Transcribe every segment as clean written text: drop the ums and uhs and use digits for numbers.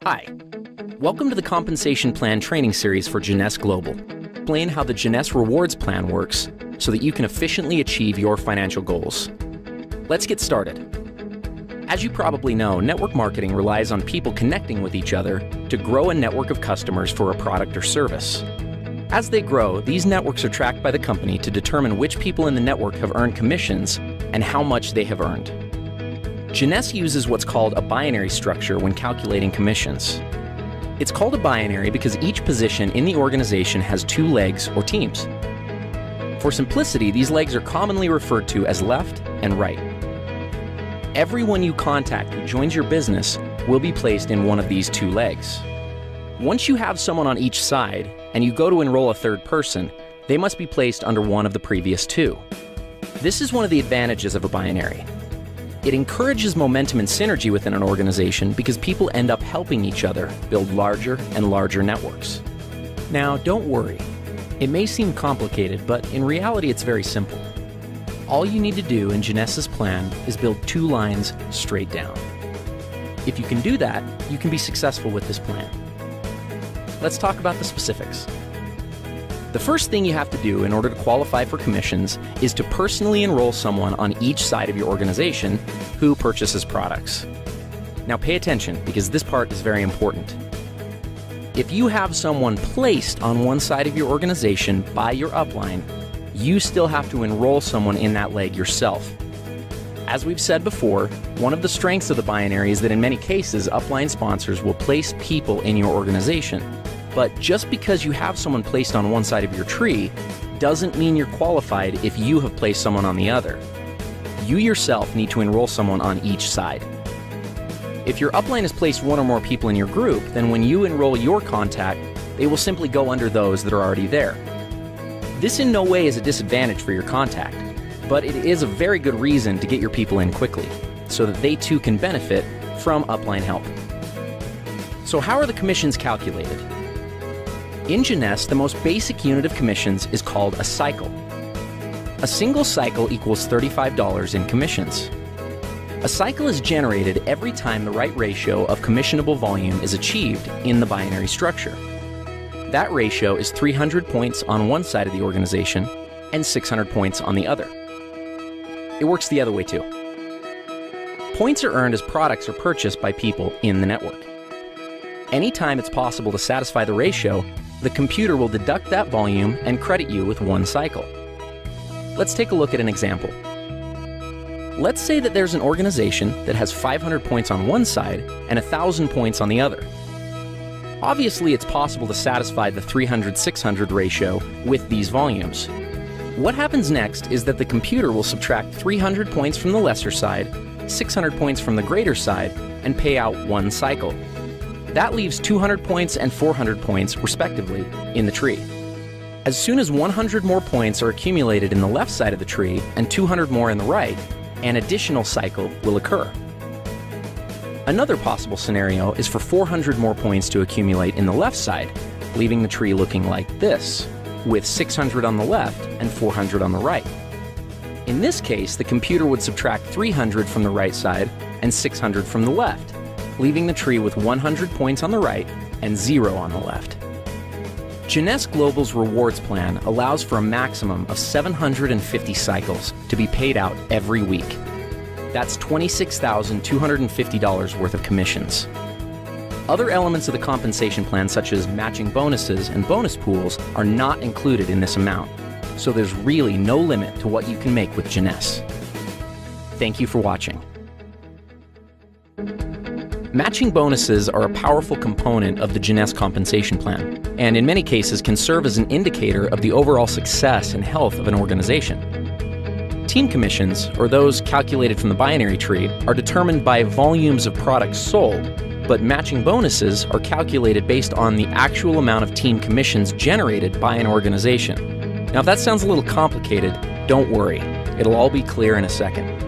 Hi, welcome to the Compensation Plan training series for Jeunesse Global. Explain how the Jeunesse Rewards Plan works so that you can efficiently achieve your financial goals. Let's get started. As you probably know, network marketing relies on people connecting with each other to grow a network of customers for a product or service. As they grow, these networks are tracked by the company to determine which people in the network have earned commissions and how much they have earned. Jeunesse uses what's called a binary structure when calculating commissions. It's called a binary because each position in the organization has two legs or teams. For simplicity, these legs are commonly referred to as left and right. Everyone you contact who joins your business will be placed in one of these two legs. Once you have someone on each side and you go to enroll a third person, they must be placed under one of the previous two. This is one of the advantages of a binary. It encourages momentum and synergy within an organization because people end up helping each other build larger and larger networks. Now, don't worry. It may seem complicated, but in reality it's very simple. All you need to do in Jeunesse's plan is build two lines straight down. If you can do that, you can be successful with this plan. Let's talk about the specifics. The first thing you have to do in order to qualify for commissions is to personally enroll someone on each side of your organization who purchases products. Now pay attention because this part is very important. If you have someone placed on one side of your organization by your upline, you still have to enroll someone in that leg yourself. As we've said before, one of the strengths of the binary is that in many cases, upline sponsors will place people in your organization. But just because you have someone placed on one side of your tree doesn't mean you're qualified if you have placed someone on the other. You yourself need to enroll someone on each side. If your upline has placed one or more people in your group, then when you enroll your contact, they will simply go under those that are already there. This in no way is a disadvantage for your contact, but it is a very good reason to get your people in quickly, so that they too can benefit from upline help. So how are the commissions calculated? In Jeunesse, the most basic unit of commissions is called a cycle. A single cycle equals $35 in commissions. A cycle is generated every time the right ratio of commissionable volume is achieved in the binary structure. That ratio is 300 points on one side of the organization and 600 points on the other. It works the other way too. Points are earned as products are purchased by people in the network. Anytime it's possible to satisfy the ratio, the computer will deduct that volume and credit you with one cycle. Let's take a look at an example. Let's say that there's an organization that has 500 points on one side and 1,000 points on the other. Obviously, it's possible to satisfy the 300-600 ratio with these volumes. What happens next is that the computer will subtract 300 points from the lesser side, 600 points from the greater side, and pay out one cycle. That leaves 200 points and 400 points, respectively, in the tree. As soon as 100 more points are accumulated in the left side of the tree and 200 more in the right, an additional cycle will occur. Another possible scenario is for 400 more points to accumulate in the left side, leaving the tree looking like this, with 600 on the left and 400 on the right. In this case, the computer would subtract 300 from the right side and 600 from the left, leaving the tree with 100 points on the right and 0 on the left. Jeunesse Global's rewards plan allows for a maximum of 750 cycles to be paid out every week. That's $26,250 worth of commissions. Other elements of the compensation plan, such as matching bonuses and bonus pools, are not included in this amount, so there's really no limit to what you can make with Jeunesse. Thank you for watching. Matching bonuses are a powerful component of the Jeunesse compensation plan, and in many cases can serve as an indicator of the overall success and health of an organization. Team commissions, or those calculated from the binary tree, are determined by volumes of products sold, but matching bonuses are calculated based on the actual amount of team commissions generated by an organization. Now, if that sounds a little complicated, don't worry. It'll all be clear in a second.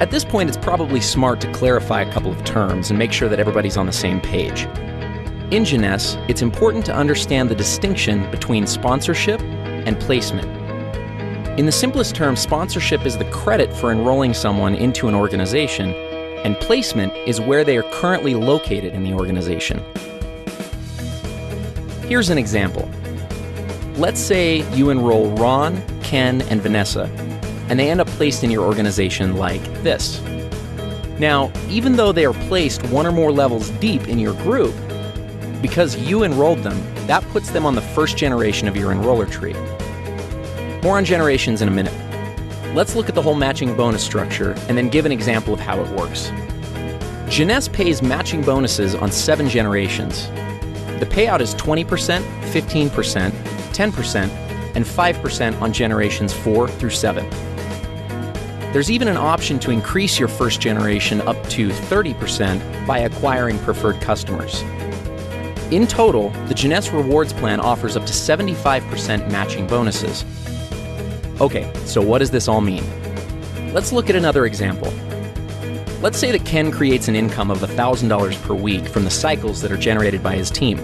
At this point, it's probably smart to clarify a couple of terms and make sure that everybody's on the same page. In Jeunesse, it's important to understand the distinction between sponsorship and placement. In the simplest terms, sponsorship is the credit for enrolling someone into an organization, and placement is where they are currently located in the organization. Here's an example. Let's say you enroll Ron, Ken, and Vanessa, and they end up placed in your organization like this. Now, even though they are placed one or more levels deep in your group, because you enrolled them, that puts them on the first generation of your enroller tree. More on generations in a minute. Let's look at the whole matching bonus structure and then give an example of how it works. Jeunesse pays matching bonuses on 7 generations. The payout is 20%, 15%, 10%, and 5% on generations 4 through 7. There's even an option to increase your first generation up to 30% by acquiring preferred customers. In total, the Jeunesse Rewards Plan offers up to 75% matching bonuses. Okay, so what does this all mean? Let's look at another example. Let's say that Ken creates an income of $1,000 per week from the cycles that are generated by his team.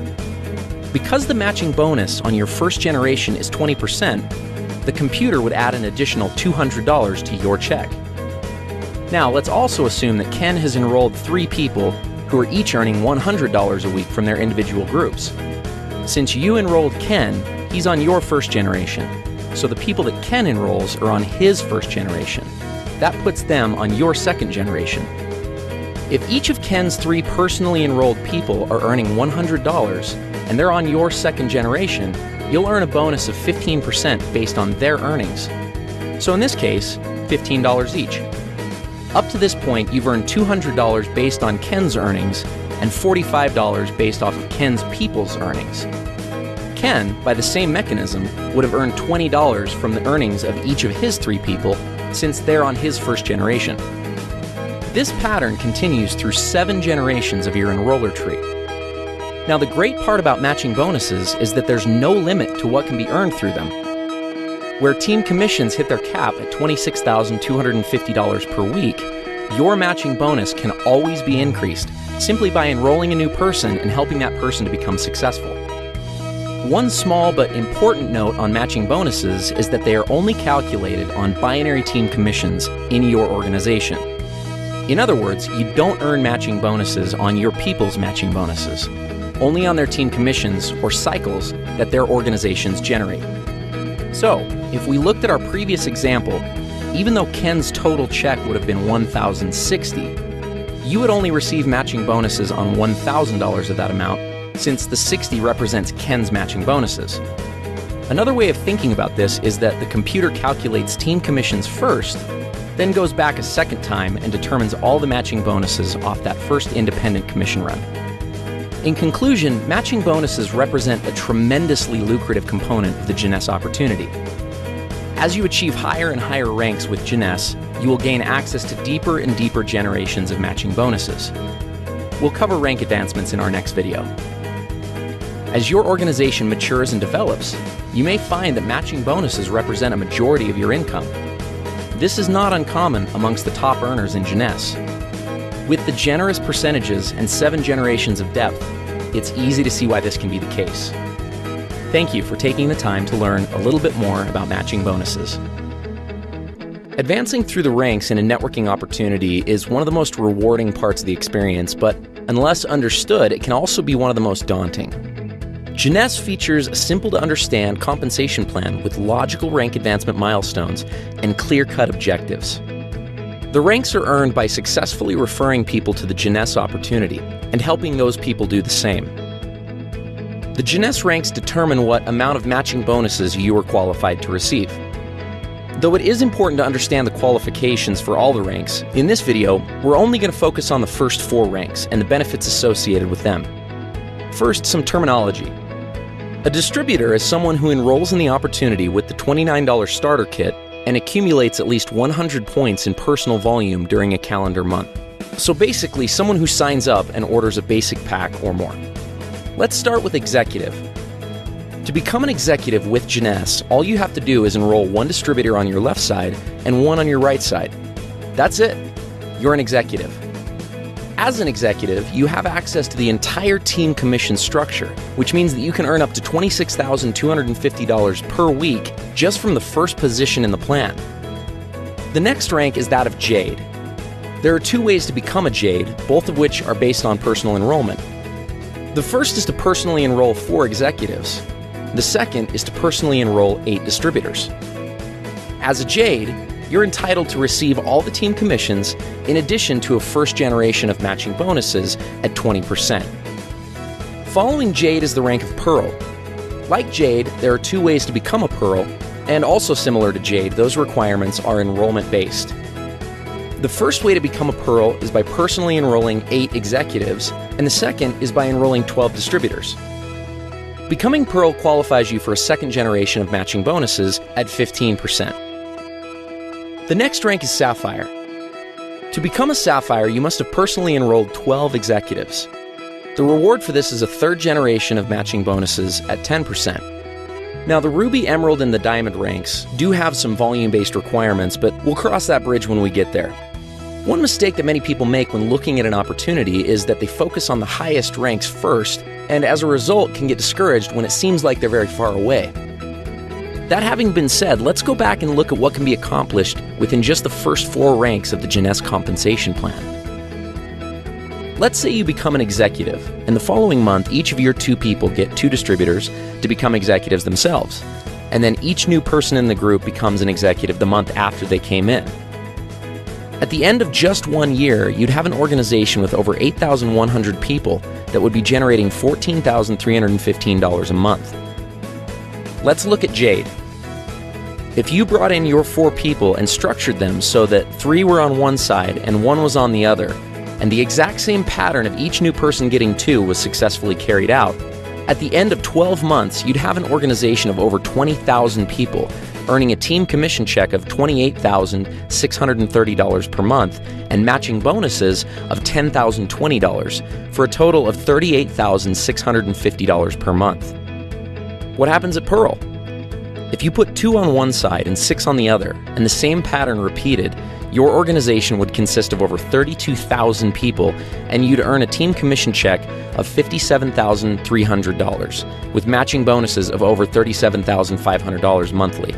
Because the matching bonus on your first generation is 20%, the computer would add an additional $200 to your check. Now, let's also assume that Ken has enrolled 3 people who are each earning $100 a week from their individual groups. Since you enrolled Ken, he's on your first generation, so the people that Ken enrolls are on his first generation. That puts them on your second generation. If each of Ken's 3 personally enrolled people are earning $100 and they're on your second generation, you'll earn a bonus of 15% based on their earnings. So in this case, $15 each. Up to this point, you've earned $200 based on Ken's earnings and $45 based off of Ken's people's earnings. Ken, by the same mechanism, would have earned $20 from the earnings of each of his 3 people since they're on his first generation. This pattern continues through 7 generations of your enroller tree. Now, the great part about matching bonuses is that there's no limit to what can be earned through them. Where team commissions hit their cap at $26,250 per week, your matching bonus can always be increased simply by enrolling a new person and helping that person to become successful. One small but important note on matching bonuses is that they are only calculated on binary team commissions in your organization. In other words, you don't earn matching bonuses on your people's matching bonuses, only on their team commissions or cycles that their organizations generate. So, if we looked at our previous example, even though Ken's total check would have been $1,060, you would only receive matching bonuses on $1,000 of that amount, since the 60 represents Ken's matching bonuses. Another way of thinking about this is that the computer calculates team commissions first, then goes back a second time and determines all the matching bonuses off that first independent commission run. In conclusion, matching bonuses represent a tremendously lucrative component of the Jeunesse opportunity. As you achieve higher and higher ranks with Jeunesse, you will gain access to deeper and deeper generations of matching bonuses. We'll cover rank advancements in our next video. As your organization matures and develops, you may find that matching bonuses represent a majority of your income. This is not uncommon amongst the top earners in Jeunesse. With the generous percentages and 7 generations of depth, it's easy to see why this can be the case. Thank you for taking the time to learn a little bit more about matching bonuses. Advancing through the ranks in a networking opportunity is one of the most rewarding parts of the experience, but unless understood, it can also be one of the most daunting. Jeunesse features a simple-to-understand compensation plan with logical rank advancement milestones and clear-cut objectives. The ranks are earned by successfully referring people to the Jeunesse opportunity and helping those people do the same. The Jeunesse ranks determine what amount of matching bonuses you are qualified to receive. Though it is important to understand the qualifications for all the ranks, in this video, we're only going to focus on the first 4 ranks and the benefits associated with them. First, some terminology. A distributor is someone who enrolls in the opportunity with the $29 starter kit and accumulates at least 100 points in personal volume during a calendar month. So basically, someone who signs up and orders a basic pack or more. Let's start with executive. To become an executive with Jeunesse, all you have to do is enroll 1 distributor on your left side and 1 on your right side. That's it. You're an executive. As an executive, you have access to the entire team commission structure, which means that you can earn up to $26,250 per week just from the first position in the plan. The next rank is that of Jade. There are two ways to become a Jade, both of which are based on personal enrollment. The first is to personally enroll 4 executives. The second is to personally enroll 8 distributors. As a Jade, you're entitled to receive all the team commissions in addition to a first generation of matching bonuses at 20%. Following Jade is the rank of Pearl. Like Jade, there are 2 ways to become a Pearl, and also similar to Jade, those requirements are enrollment-based. The first way to become a Pearl is by personally enrolling 8 executives, and the second is by enrolling 12 distributors. Becoming Pearl qualifies you for a second generation of matching bonuses at 15%. The next rank is Sapphire. To become a Sapphire, you must have personally enrolled 12 executives. The reward for this is a third generation of matching bonuses at 10%. Now, the Ruby, Emerald, and the Diamond ranks do have some volume-based requirements, but we'll cross that bridge when we get there. One mistake that many people make when looking at an opportunity is that they focus on the highest ranks first, and as a result can get discouraged when it seems like they're very far away. That having been said, let's go back and look at what can be accomplished within just the first 4 ranks of the Jeunesse compensation plan. Let's say you become an executive, and the following month each of your 2 people get 2 distributors to become executives themselves, and then each new person in the group becomes an executive the month after they came in. At the end of just 1 year, you'd have an organization with over 8,100 people that would be generating $14,315 a month. Let's look at Jade. If you brought in your 4 people and structured them so that 3 were on one side and 1 was on the other, and the exact same pattern of each new person getting 2 was successfully carried out, at the end of 12 months, you'd have an organization of over 20,000 people, earning a team commission check of $28,630 per month and matching bonuses of $10,020 for a total of $38,650 per month. What happens at Pearl? If you put 2 on one side and 6 on the other, and the same pattern repeated, your organization would consist of over 32,000 people, and you'd earn a team commission check of $57,300, with matching bonuses of over $37,500 monthly.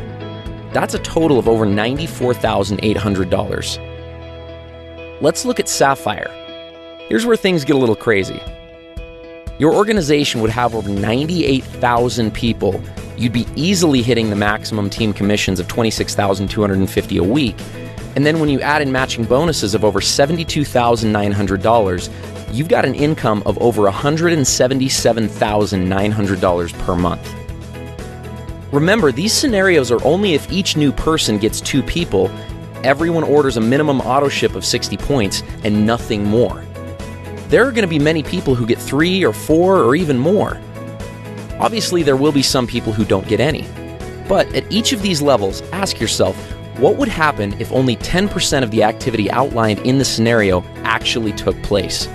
That's a total of over $94,800. Let's look at Sapphire. Here's where things get a little crazy. Your organization would have over 98,000 people. You'd be easily hitting the maximum team commissions of $26,250 a week. And then when you add in matching bonuses of over $72,900, you've got an income of over $177,900 per month. Remember, these scenarios are only if each new person gets 2 people, everyone orders a minimum auto ship of 60 points, and nothing more. There are going to be many people who get 3 or 4 or even more. Obviously, there will be some people who don't get any. But at each of these levels, ask yourself, what would happen if only 10% of the activity outlined in the scenario actually took place?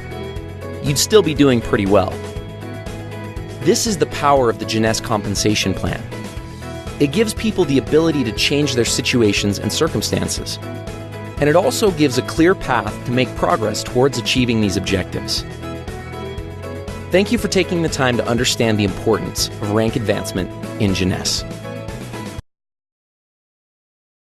You'd still be doing pretty well. This is the power of the Jeunesse compensation plan. It gives people the ability to change their situations and circumstances. And it also gives a clear path to make progress towards achieving these objectives. Thank you for taking the time to understand the importance of rank advancement in Jeunesse.